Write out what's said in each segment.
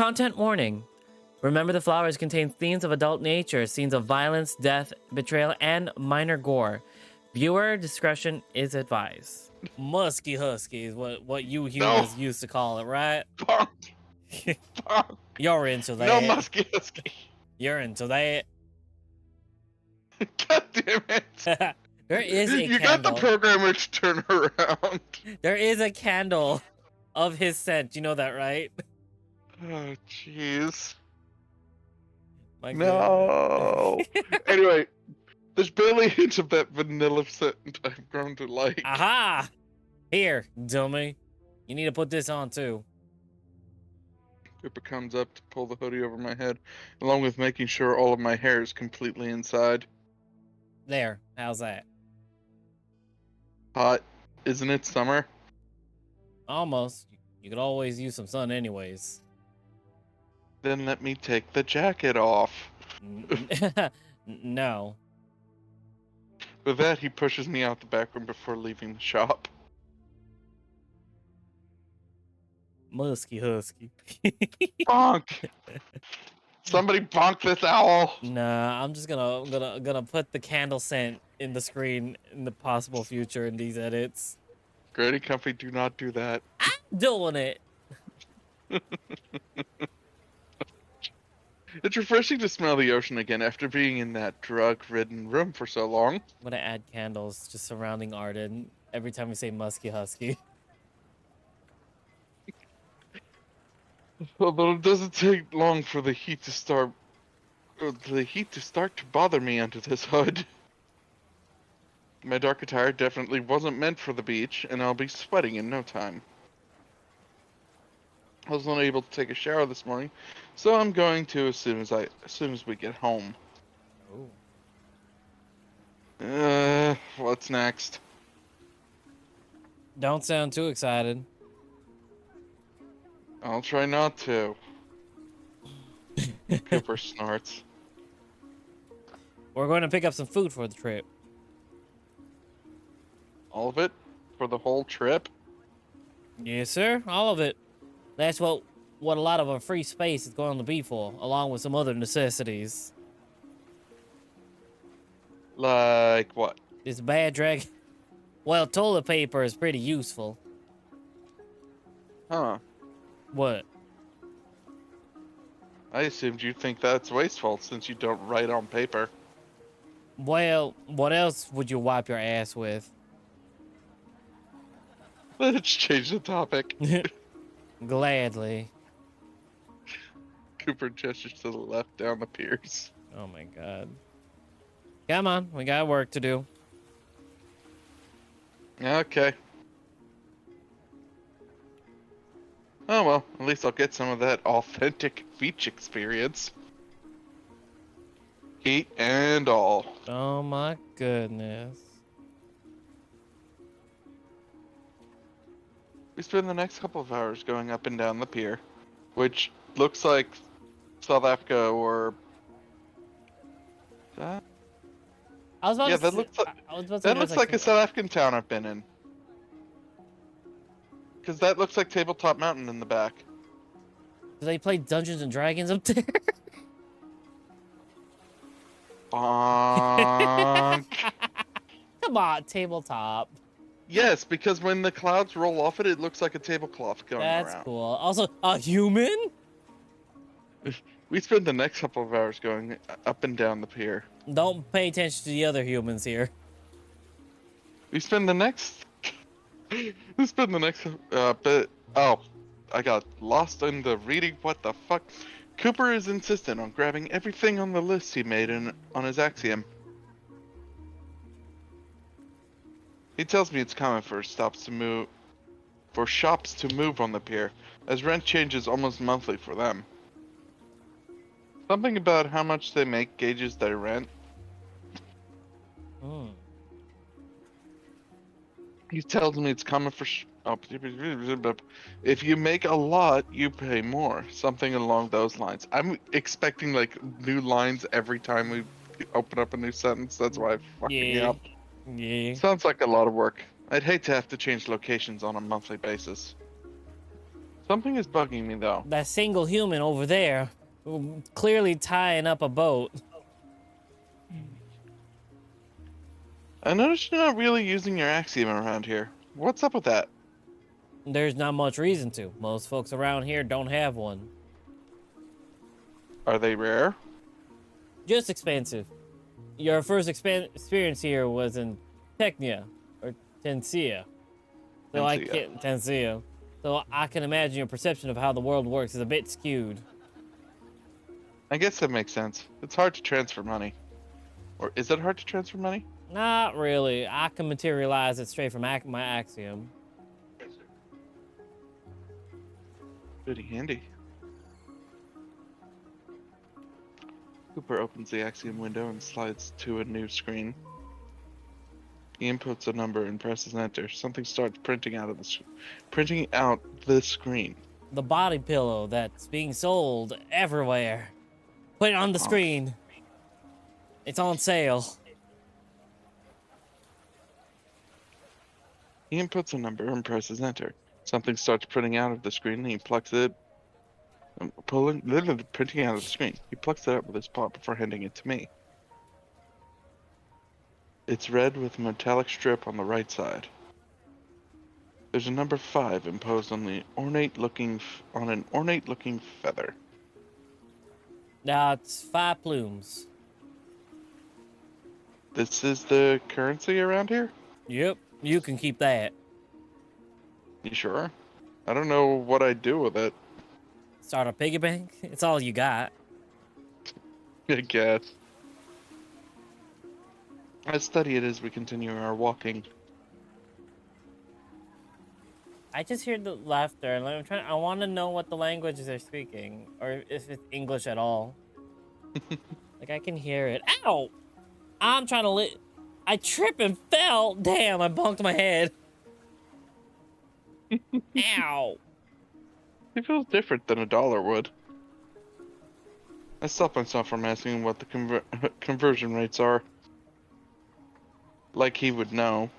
Content warning. Remember, the flowers contain themes of adult nature, scenes of violence, death, betrayal, and minor gore. Viewer discretion is advised. Musky husky is what you humans used to call it, right? Bonk. Bonk. You're into that. No musky husky. You're into that. God damn it. There is a you candle. got the programmer to turn around. There is a candle of his scent. You know that, right? Oh, jeez. My No. Anyway, there's barely a hint of that vanilla scent I've grown to like. Aha! Here, dummy. You need to put this on too. Cooper comes up to pull the hoodie over my head, along with making sure all of my hair is completely inside. There. How's that? Hot. Isn't it summer? Almost. You could always use some sun anyways. Then let me take the jacket off. No. With that, he pushes me out the back room before leaving the shop. Musky husky. Bonk! Somebody bonk this owl! Nah, I'm just gonna put the candle scent in the screen in the possible future in these edits. Grady Comfy, do not do that. I'm doing it. It's refreshing to smell the ocean again after being in that drug-ridden room for so long. I'm gonna add candles just surrounding Arden every time we say musky husky. Although it doesn't take long for the heat to start to bother me under this hood. My dark attire definitely wasn't meant for the beach, and I'll be sweating in no time. I was not able to take a shower this morning, so I'm going to as soon as we get home. Oh. What's next? Don't sound too excited. I'll try not to. Cooper snorts. We're going to pick up some food for the trip. All of it? For the whole trip? Yes, sir. All of it. That's what a lot of our free space is going to be for, along with some other necessities. Like what? This bad drag. Well, toilet paper is pretty useful. Huh. What? I assumed you think that's wasteful since you don't write on paper. Well, what else would you wipe your ass with? Let's change the topic. Gladly. Cooper gestures to the left down the piers. Oh my god. Come on, we got work to do. Okay. Oh well, at least I'll get some of that authentic beach experience. Heat and all. Oh my goodness. We spend the next couple of hours going up and down the pier, which looks like South Africa or... I was about yeah, to that say, looks like I was about to that say looks like a South African town I've been in. Because that looks like Tabletop Mountain in the back. Do they play Dungeons and Dragons up there? Bonk. Come on, tabletop. Yes, because when the clouds roll off it looks like a tablecloth going around. That's cool. Also, a human? We spend the next couple of hours going up and down the pier. Don't pay attention to the other humans here. We spend the next... bit... Oh, I got lost in the reading. What the fuck? Cooper is insistent on grabbing everything on the list he made on his Axiom. He tells me it's common for shops to move on the pier, as rent changes almost monthly for them. Something about how much they make gauges their rent. He tells me it's common for if you make a lot, you pay more. Something along those lines. I'm expecting like new lines every time we open up a new sentence. That's why I'm fucking up. Yeah. Sounds like a lot of work. I'd hate to have to change locations on a monthly basis. Something is bugging me though. That single human over there, clearly tying up a boat. I noticed you're not really using your axiom around here. What's up with that? There's not much reason to. Most folks around here don't have one. Are they rare? Just expensive. Your first experience here was in Technia, or Tensia. So I Tensia. can't Tensia. So I can imagine your perception of how the world works is a bit skewed. I guess that makes sense. It's hard to transfer money. Or is it hard to transfer money? Not really. I can materialize it straight from my axiom. Pretty handy. Cooper opens the axiom window and slides to a new screen. He inputs a number and presses enter. Something starts printing out the screen. The body pillow that's being sold everywhere. Put it on the Oh. screen. It's on sale. He inputs a number and presses enter. Something starts printing out of the screen and he plucks it printing out of the screen. He plucks it up with his paw before handing it to me. It's red with a metallic strip on the right side. There's a number 5 imposed on an ornate looking feather. Now it's 5 plumes. This is the currency around here? Yep, you can keep that. You sure? I don't know what I'd do with it. Start a piggy bank? It's all you got. I guess. I study it as we continue our walking. I just hear the laughter, and I want to know what the languages they're speaking, or if it's English at all. Like I can hear it. Ow! I'm trying to I trip and fell. Damn! I bumped my head. Ow! It feels different than a dollar would. I stopped myself from asking what the conversion rates are. Like he would know.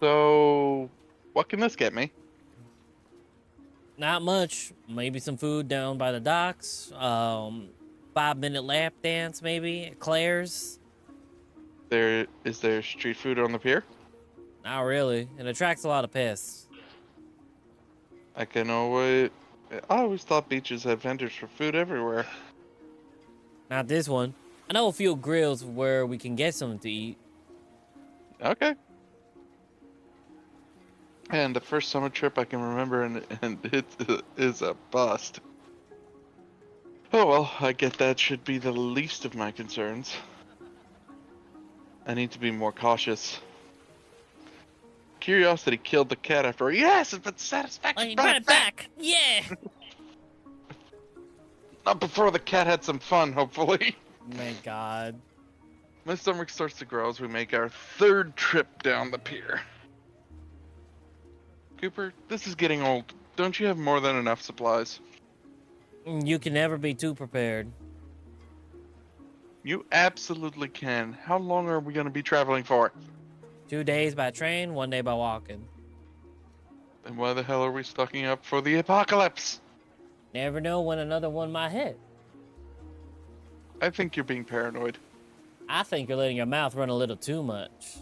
So, what can this get me? Not much. Maybe some food down by the docks. 5-minute lap dance, maybe at Claire's. Is there street food on the pier? Not really. It attracts a lot of pests. I always thought beaches had vendors for food everywhere. Not this one. I know a few grills where we can get something to eat. Okay. And the first summer trip I can remember, and it is a bust. Oh well, I get that should be the least of my concerns. I need to be more cautious. Curiosity killed the cat after. Yes, but satisfaction Bring it back! Yeah! Not before the cat had some fun, hopefully. My God. My stomach starts to growl as we make our 3rd trip down the pier. Cooper, this is getting old. Don't you have more than enough supplies? You can never be too prepared. You absolutely can. How long are we going to be traveling for? 2 days by train, 1 day by walking. And why the hell are we stocking up for the apocalypse? Never know when another one might hit. I think you're being paranoid. I think you're letting your mouth run a little too much.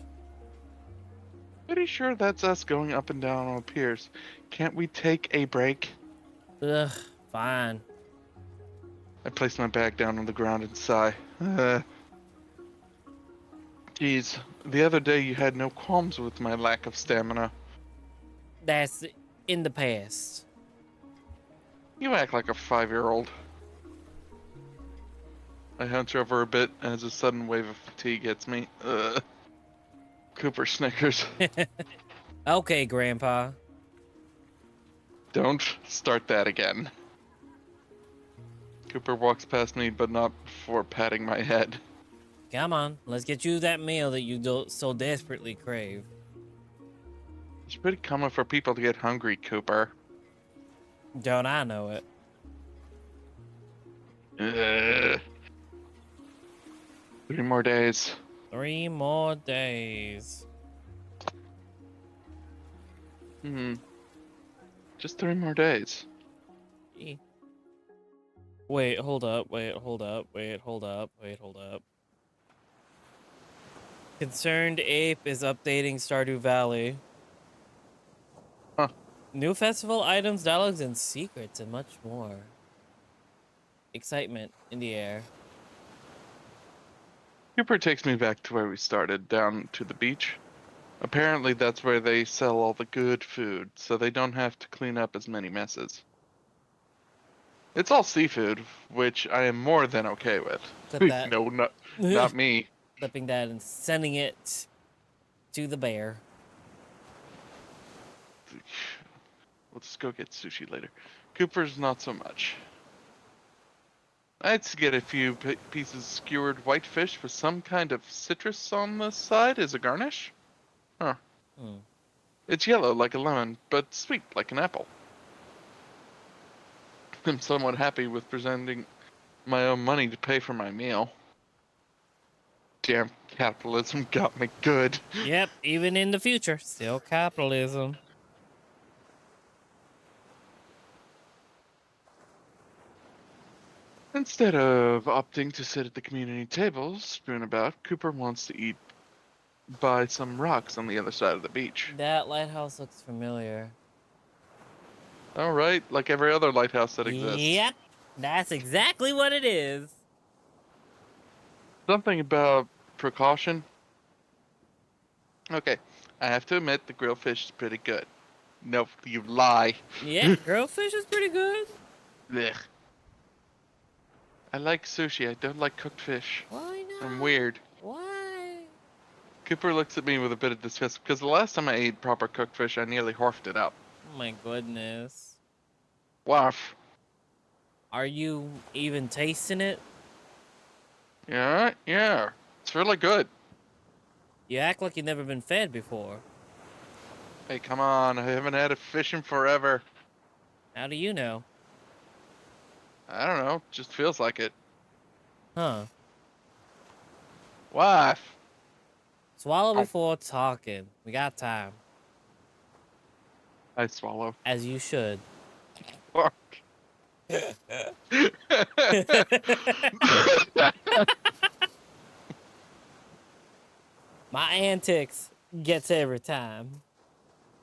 Pretty sure that's us going up and down on piers. Can't we take a break? Ugh, fine. I place my bag down on the ground and sigh. Geez, the other day you had no qualms with my lack of stamina. That's in the past. You act like a 5-year-old. I hunch over a bit as a sudden wave of fatigue hits me. Cooper snickers. Okay, Grandpa. Don't start that again. Cooper walks past me, but not before patting my head. Come on, let's get you that meal that you so desperately crave. It's pretty common for people to get hungry, Cooper. Don't I know it? Ugh. 3 more days. 3 more days. Just 3 more days. Eh. Wait, hold up. Wait, hold up. Wait, hold up. Wait, hold up. Concerned Ape is updating Stardew Valley. Huh. New festival items, dialogues, and secrets, and much more. Excitement in the air. Cooper takes me back to where we started, down to the beach. Apparently that's where they sell all the good food, so they don't have to clean up as many messes. It's all seafood, which I am more than okay with. Clip that. No, not me. Clipping that and sending it to the bear. We'll just go get sushi later. Cooper's not so much. I'd get a few pieces of skewered whitefish with some kind of citrus on the side as a garnish. Huh. Hmm. It's yellow like a lemon, but sweet like an apple. I'm somewhat happy with presenting my own money to pay for my meal. Damn capitalism got me good. Yep, even in the future, still capitalism. Instead of opting to sit at the community table, spoon about, Cooper wants to eat by some rocks on the other side of the beach. That lighthouse looks familiar. Alright, like every other lighthouse that exists. Yep, that's exactly what it is. Something about precaution. Okay, I have to admit the grilled fish is pretty good. Nope, you lie. Yeah, grilled fish is pretty good. Blech. I like sushi, I don't like cooked fish. Why I'm not? weird. Why? Cooper looks at me with a bit of disgust because the last time I ate proper cooked fish, I nearly horfed it up. Oh my goodness. Waff. Are you even tasting it? Yeah. It's really good. You act like you've never been fed before. Hey, come on, I haven't had a fish in forever. How do you know? I don't know, just feels like it. Huh. Waff. Swallow Oh, before talking. We got time. I swallow. As you should. Fuck. My antics gets every time.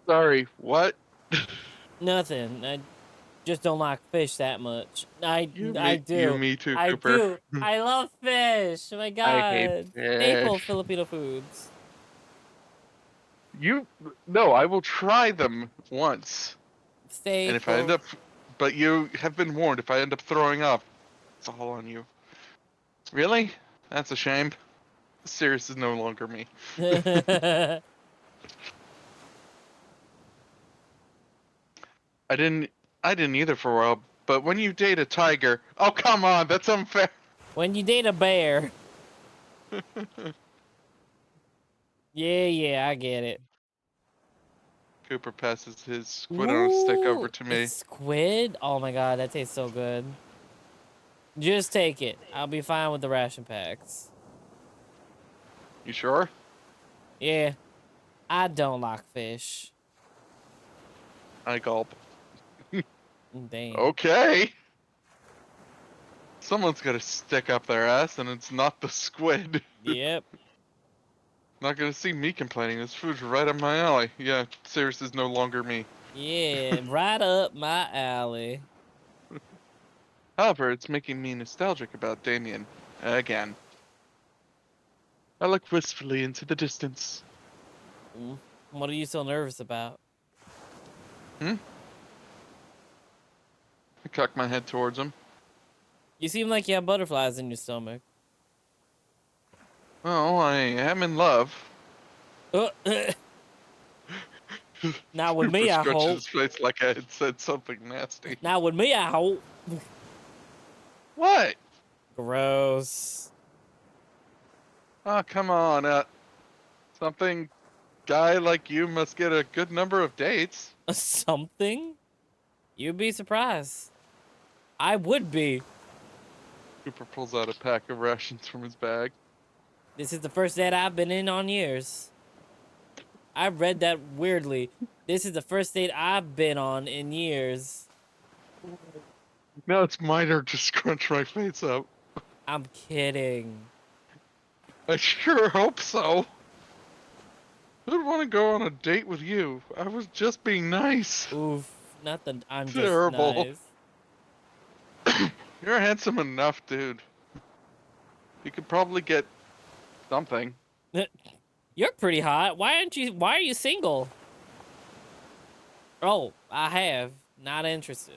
Sorry, what? Nothing. I just don't like fish that much. I do. Me too, I Cooper. do. I love fish. Oh my I hate god. Staple fish. Filipino foods. No, I will try them once. And if I end Staple. up, but you have been warned, if I end up throwing up, it's all on you. Really? That's a shame. Sirius is no longer me. I didn't, I didn't either for a while, but when you date a tiger, oh come on, that's unfair. When you date a bear. Yeah, I get it. Cooper passes his squid on a stick over Ooh, to it's me. squid? Oh my god, that tastes so good. Just take it. I'll be fine with the ration packs. You sure? Yeah, I don't like fish. I gulp. Damn. Okay. Someone's got to stick up their ass, and it's not the squid. Yep. Not gonna see me complaining. This food's right up my alley. Yeah, Sirius is no longer me. Yeah, right up my alley. However, it's making me nostalgic about Damien. Again. I look wistfully into the distance. Mm. What are you so nervous about? Hmm? I cock my head towards him. You seem like you have butterflies in your stomach. Oh, I am in love. Uh, Not with Cooper me, I scratches hope. his face like I had said something nasty. Not with me, I hope. What? Gross. Oh, come on. Something guy like you must get a good number of dates. Something? You'd be surprised. I would be. Cooper pulls out a pack of rations from his bag. This is the first date I've been in on years. I read that weirdly. This is the first date I've been on in years. No, it's minor to scrunch my face up. I'm kidding. I sure hope so. Who'd want to go on a date with you? I was just being nice. Oof. Not that I'm just Terrible. nice. You're handsome enough, dude. You could probably get something. You're pretty hot. Why are you single? Oh, I have. Not interested.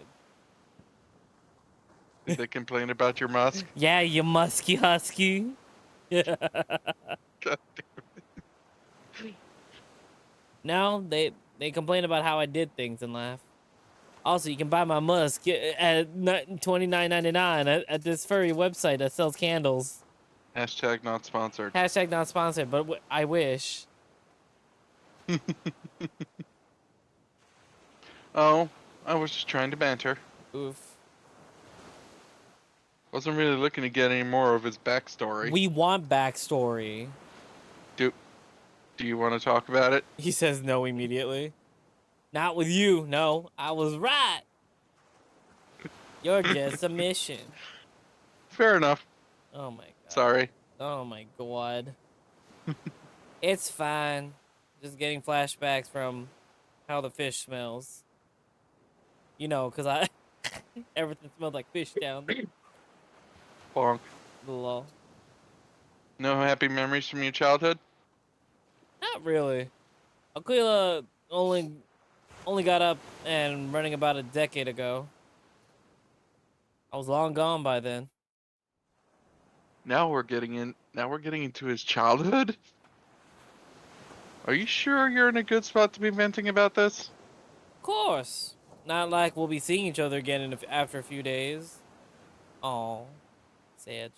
Did they complain about your musk? Yeah, you musky husky. God. No, they complain about how I did things and laugh. Also, you can buy my musk at $29.99 at this furry website that sells candles. Hashtag not sponsored. Hashtag not sponsored, but I wish. Oh, I was just trying to banter. Oof. Wasn't really looking to get any more of his backstory. We want backstory. Do you want to talk about it? He says no immediately. Not with you. No, I was right. You're just a mission. Fair enough. Oh my god. Sorry. Oh my god. It's fine. Just getting flashbacks from how the fish smells. You know, cause I everything smells like fish down there. Bonk. Lol. No happy memories from your childhood? Not really. Aquila only got up and running about a decade ago. I was long gone by then. Now we're getting into his childhood? Are you sure you're in a good spot to be venting about this? Of course. Not like we'll be seeing each other again after a few days. Oh, sad.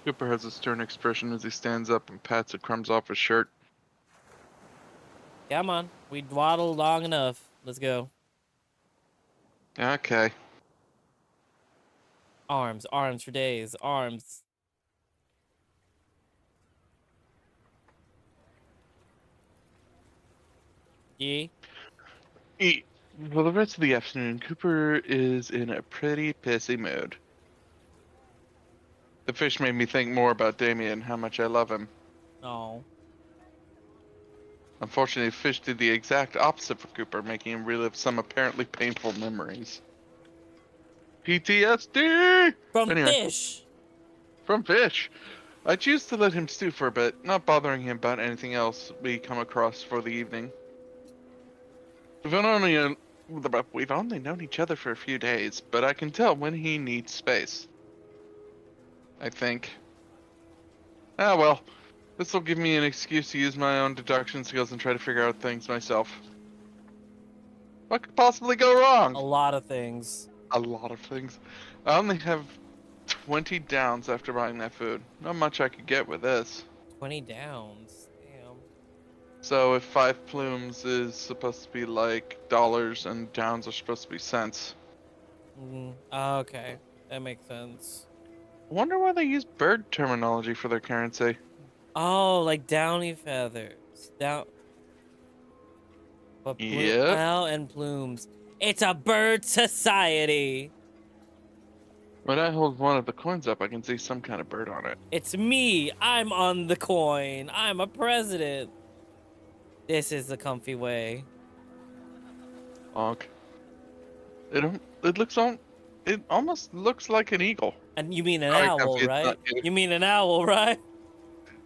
Cooper has a stern expression as he stands up and pats the crumbs off his shirt. Come on, we dawdled long enough. Let's go. Okay. Arms, arms for days, arms. Yee. For the rest of the afternoon, Cooper is in a pretty pissy mood. The fish made me think more about Damien and how much I love him. Oh. Unfortunately, the fish did the exact opposite for Cooper, making him relive some apparently painful memories. PTSD! From Anyway, fish. from fish. I choose to let him stew for a bit, not bothering him about anything else we come across for the evening. We've only known each other for a few days, but I can tell when he needs space. I think. Ah well, this will give me an excuse to use my own deduction skills and try to figure out things myself. What could possibly go wrong? A lot of things. A lot of things. I only have 20 downs after buying that food. Not much I could get with this. 20 downs. Damn. So if 5 plumes is supposed to be like dollars and downs are supposed to be cents. Okay. That makes sense. I wonder why they use bird terminology for their currency. Oh, like downy feathers. Down. But Yep. and plumes. It's a bird society. When I hold one of the coins up, I can see some kind of bird on it. It's me. I'm on the coin. I'm a president. This is the comfy way. Honk. It almost looks like an eagle. And you mean an Sorry, owl, Comfy, it's right? not you. You mean an owl, right?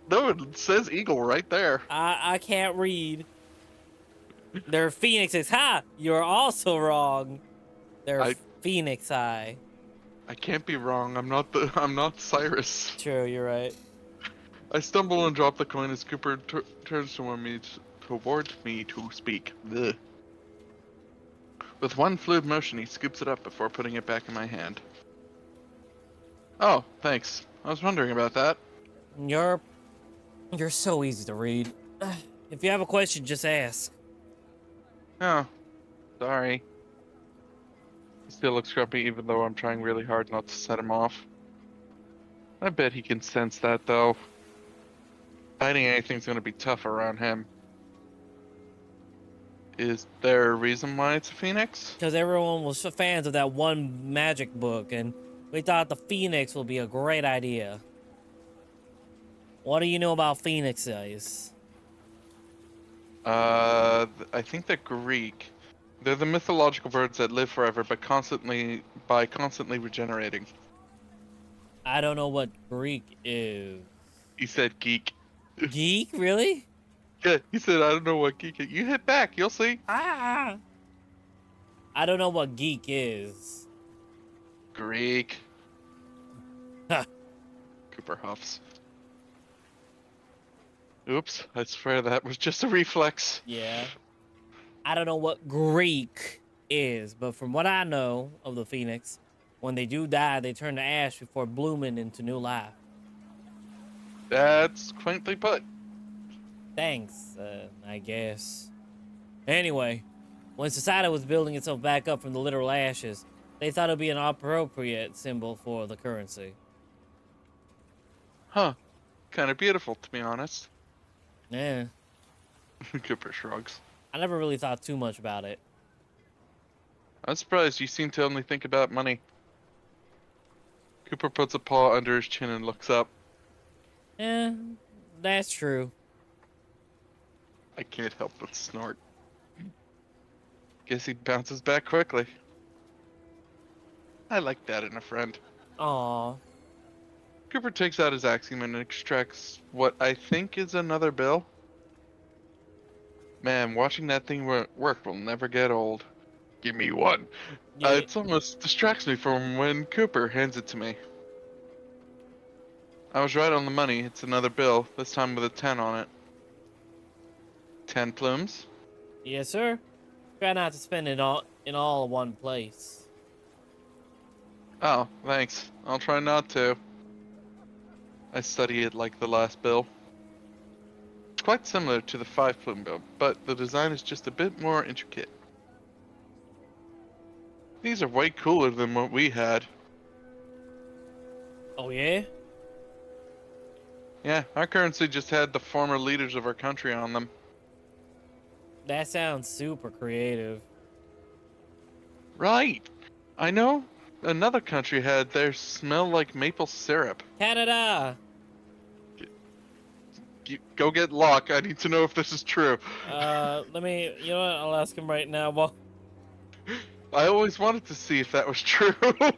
No, it says eagle right there. I can't read. They're phoenixes. Ha! You're also wrong. They're I- phoenix eye. I can't be wrong. I'm not Cyrus. True, you're right. I stumble and drop the coin as Cooper turns toward me to speak. Ugh. With one fluid motion, he scoops it up before putting it back in my hand. Oh, thanks. I was wondering about that. You're so easy to read. If you have a question, just ask. Oh, sorry. He still looks grumpy even though I'm trying really hard not to set him off. I bet he can sense that though. Fighting anything's gonna be tough around him. Is there a reason why it's a phoenix? Because everyone was fans of that one magic book, and we thought the phoenix would be a great idea. What do you know about phoenixes? I think they're Greek. They're the mythological birds that live forever, but constantly regenerating. I don't know what Greek is. He said geek. Geek, really? Yeah, he said I don't know what geek is. You hit back, you'll see. Ah, I don't know what geek is. Greek. Huh. Cooper huffs. Oops, I swear that was just a reflex. Yeah. I don't know what Greek is, but from what I know of the phoenix, when they do die, they turn to ash before blooming into new life. That's quaintly put. Thanks, I guess. Anyway, when society was building itself back up from the literal ashes, they thought it would be an appropriate symbol for the currency. Huh. Kind of beautiful, to be honest. Yeah, Cooper shrugs. I never really thought too much about it. I'm surprised you seem to only think about money. Cooper puts a paw under his chin and looks up. Eh, that's true. I can't help but snort. Guess he bounces back quickly. I like that in a friend. Aw, Cooper takes out his axiom and extracts what I think is another bill. Man, watching that thing work will never get old. Give me one. yeah, It almost distracts me from when Cooper hands it to me. I was right on the money. It's another bill, this time with a 10 on it. 10 plumes? yes, sir. Try not to spend it all in all one place. Oh, thanks. I'll try not to. I study it like the last bill. It's quite similar to the 5 plume bill, but the design is just a bit more intricate. These are way cooler than what we had. Oh yeah, Yeah, our currency just had the former leaders of our country on them. that sounds super creative. Right. I know another country had theirs smell like maple syrup. Canada. Go get Locke. I need to know if this is true. Let me. You know what? I'll ask him right now. Well, I always wanted to see if that was true. I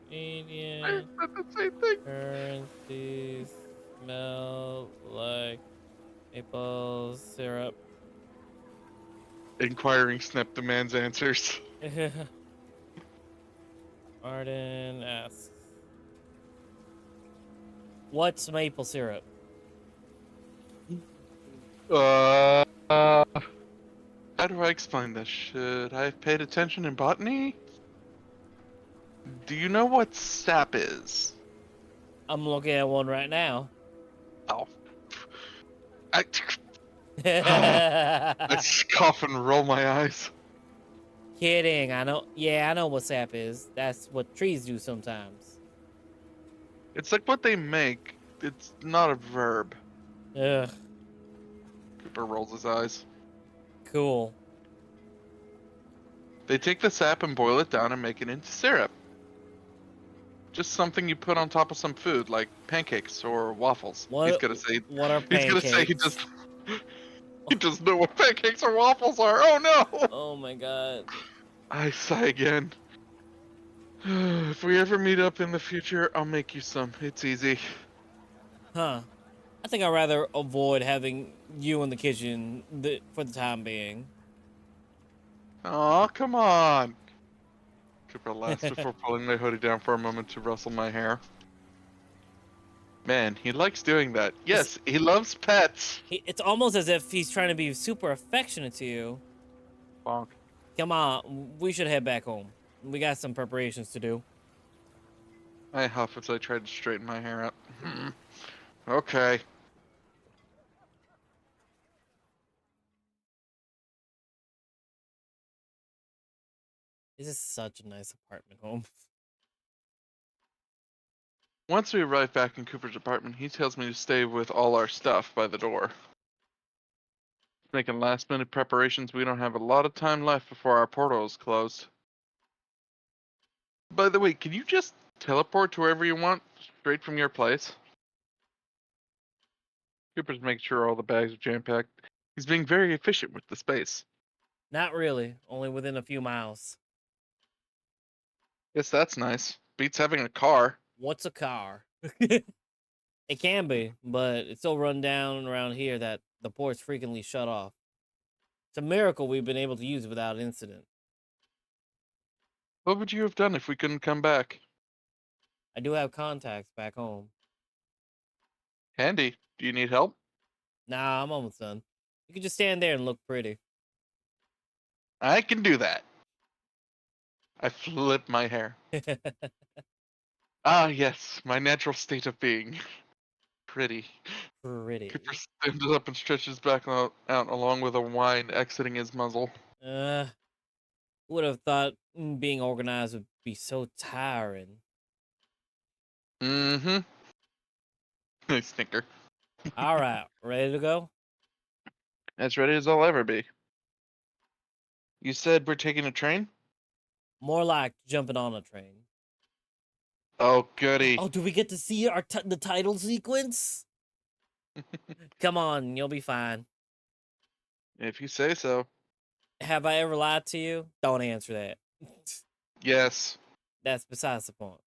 Canadian said the same thing. currencies smell like maple syrup. Inquiring Snip demands answers. Arden asks, "What's maple syrup?" Uh, how do I explain this? Should I have paid attention in botany? Do you know what sap is? I'm looking at one right now. Oh. I, I scoff and roll my eyes. Kidding. I know. Yeah, I know what sap is. That's what trees do sometimes. It's like what they make. It's not a verb. Ugh. Cooper rolls his eyes. Cool. They take the sap and boil it down and make it into syrup. Just something you put on top of some food, like pancakes or waffles. He's What? gonna say. What are He's gonna say pancakes? he doesn't know what pancakes or waffles are. Oh no! Oh my god. I sigh again. If we ever meet up in the future, I'll make you some. It's easy. Huh. I think I'd rather avoid having you in the kitchen for the time being. Aw, come on. Cooper laughs before pulling my hoodie down for a moment to rustle my hair. Man, he likes doing that. It's, Yes, he loves pets. it's almost as if he's trying to be super affectionate to you. Bonk. Come on, we should head back home. We got some preparations to do. I huff as I try to straighten my hair up. Okay. This is such a nice apartment home. Once we arrive back in Cooper's apartment, he tells me to stay with all our stuff by the door. Making last minute preparations. We don't have a lot of time left before our portal is closed. By the way, can you just teleport to wherever you want, straight from your place? Cooper's making sure all the bags are jam-packed. He's being very efficient with the space. Not really, only within a few miles. Guess that's nice. Beats having a car. What's a car? It can be, but it's so run down around here that the port's frequently shut off. It's a miracle we've been able to use it without incident. What would you have done if we couldn't come back? I do have contacts back home. Handy. Do you need help? Nah, I'm almost done. You can just stand there and look pretty. I can do that. I flip my hair. Ah, yes, my natural state of being. Pretty. Pretty. Cooper stands up and stretches back out along with a whine exiting his muzzle. Uh, would have thought being organized would be so tiring. Mm-hmm. I snicker. All right, ready to go? As ready as I'll ever be. You said we're taking a train? More like jumping on a train. Oh, goody. Oh, do we get to see the title sequence? Come on, you'll be fine. If you say so. Have I ever lied to you? Don't answer that. Yes. That's besides the point.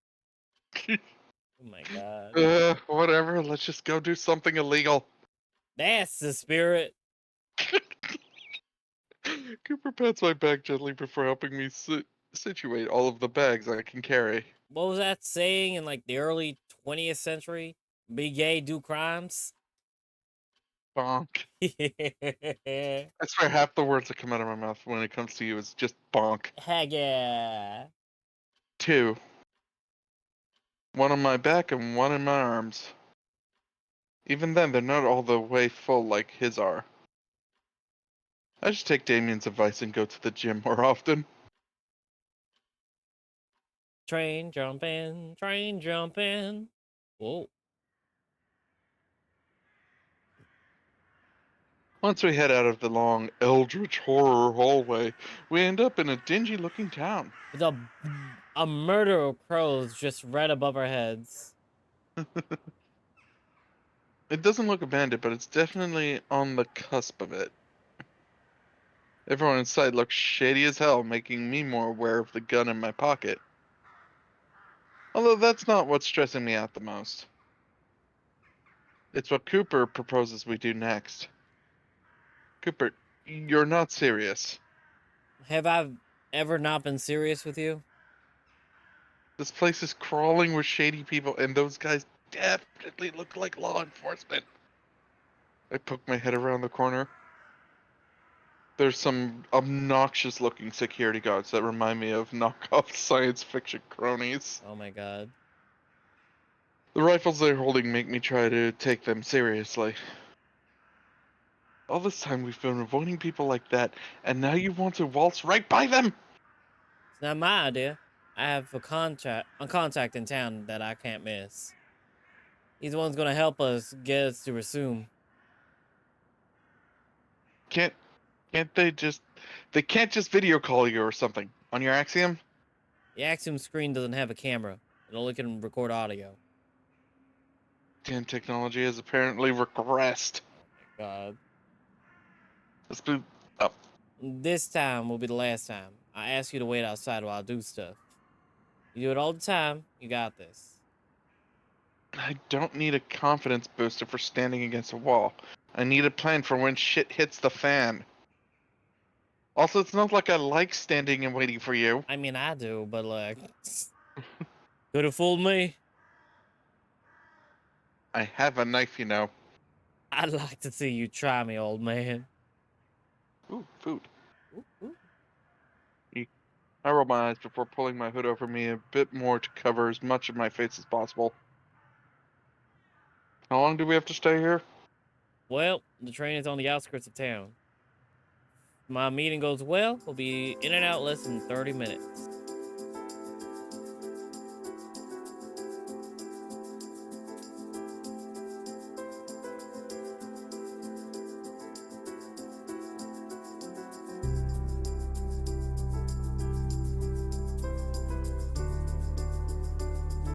Oh my god. Whatever. Let's just go do something illegal. That's the spirit. Cooper pats my back gently before helping me situate all of the bags I can carry. What was that saying in like the early 20th century? Be gay, do crimes? Bonk. Heck I swear half the words that come out of my mouth when it comes to you is just bonk. yeah. 2. One on my back and one in my arms. Even then, they're not all the way full like his are. I should take Damien's advice and go to the gym more often. Train jumping, train jumping. Whoa. Once we head out of the long eldritch horror hallway, we end up in a dingy looking town. With a murder of crows just right above our heads. It doesn't look abandoned, but it's definitely on the cusp of it. Everyone inside looks shady as hell, making me more aware of the gun in my pocket. Although that's not what's stressing me out the most. It's what Cooper proposes we do next. Cooper, you're not serious. Have I ever not been serious with you? This place is crawling with shady people, and those guys definitely look like law enforcement. I poke my head around the corner. There's some obnoxious looking security guards that remind me of knockoff science fiction cronies. Oh my god. The rifles they're holding make me try to take them seriously. All this time we've been avoiding people like that, and now you want to waltz right by them? It's not my idea. I have a contact in town that I can't miss. He's the one's gonna help us get us to resume. Can't can't they can't just video call you or something on your Axiom? The Axiom screen doesn't have a camera. It only can record audio. Damn technology has apparently regressed. Oh my god. Let's boot up. This time will be the last time. I ask you to wait outside while I do stuff. You do it all the time. You got this. I don't need a confidence booster for standing against a wall. I need a plan for when shit hits the fan. Also, it's not like I like standing and waiting for you. I mean, I do, but like, could have fooled me. I have a knife, you know. I'd like to see you try me, old man. Ooh, food. Ooh, ooh. I roll my eyes before pulling my hood over me a bit more to cover as much of my face as possible. How long do we have to stay here? Well, the train is on the outskirts of town. If my meeting goes well, we'll be in and out less than 30 minutes.